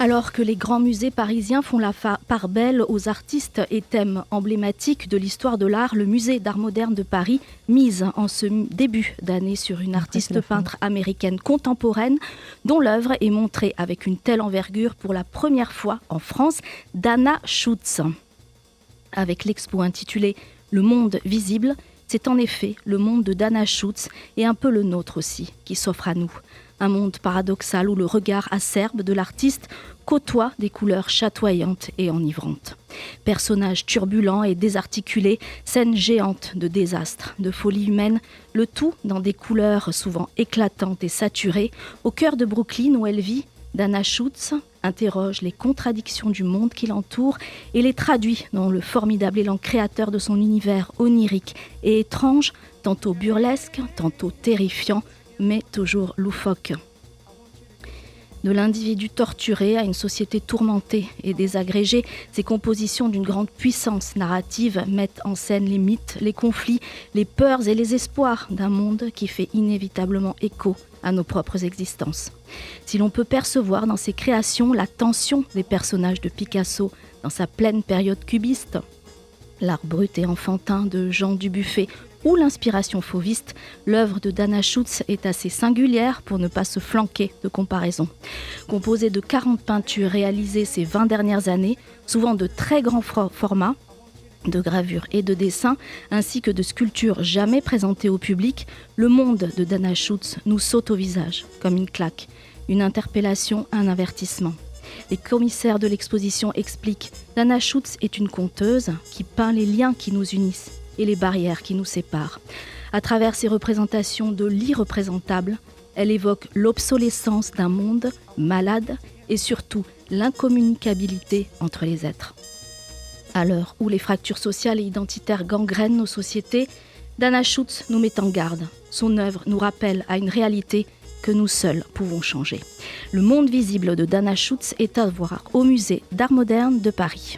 Alors que les grands musées parisiens font la part belle aux artistes et thèmes emblématiques de l'histoire de l'art, le musée d'art moderne de Paris mise en ce début d'année sur une artiste peintre américaine contemporaine dont l'œuvre est montrée avec une telle envergure pour la première fois en France, Dana Schutz. Avec l'expo intitulée « Le monde visible », c'est en effet le monde de Dana Schutz et un peu le nôtre aussi qui s'offre à nous. Un monde paradoxal où le regard acerbe de l'artiste côtoie des couleurs chatoyantes et enivrantes. Personnages turbulents et désarticulés, scènes géantes de désastres, de folie humaine, le tout dans des couleurs souvent éclatantes et saturées. Au cœur de Brooklyn où elle vit, Dana Schutz interroge les contradictions du monde qui l'entoure et les traduit dans le formidable élan créateur de son univers onirique et étrange, tantôt burlesque, tantôt terrifiant, mais toujours loufoque. De l'individu torturé à une société tourmentée et désagrégée, ces compositions d'une grande puissance narrative mettent en scène les mythes, les conflits, les peurs et les espoirs d'un monde qui fait inévitablement écho à nos propres existences. Si l'on peut percevoir dans ces créations la tension des personnages de Picasso dans sa pleine période cubiste, l'art brut et enfantin de Jean Dubuffet ou l'inspiration fauviste, l'œuvre de Dana Schutz est assez singulière pour ne pas se flanquer de comparaison. Composée de 40 peintures réalisées ces 20 dernières années, souvent de très grands formats, de gravures et de dessins, ainsi que de sculptures jamais présentées au public, le monde de Dana Schutz nous saute au visage, comme une claque, une interpellation, un avertissement. Les commissaires de l'exposition expliquent « Dana Schutz est une conteuse qui peint les liens qui nous unissent et les barrières qui nous séparent. À travers ses représentations de l'irreprésentable, elle évoque l'obsolescence d'un monde malade et surtout l'incommunicabilité entre les êtres. À l'heure où les fractures sociales et identitaires gangrènent nos sociétés, Dana Schutz nous met en garde. Son œuvre nous rappelle à une réalité que nous seuls pouvons changer. Le monde visible de Dana Schutz est à voir au musée d'art moderne de Paris.